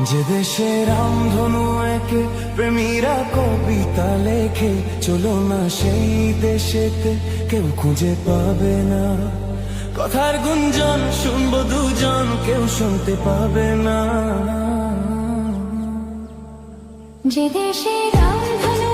যে দেশে রামধনু একে প্রেমীরা কবিতা লেখে, চলো না সেই দেশেতে, কেউ খুঁজে পাবে না। কথার গুঞ্জন শুনবো দুজন, কেউ শুনতে পাবে না। যে দেশে রামধনু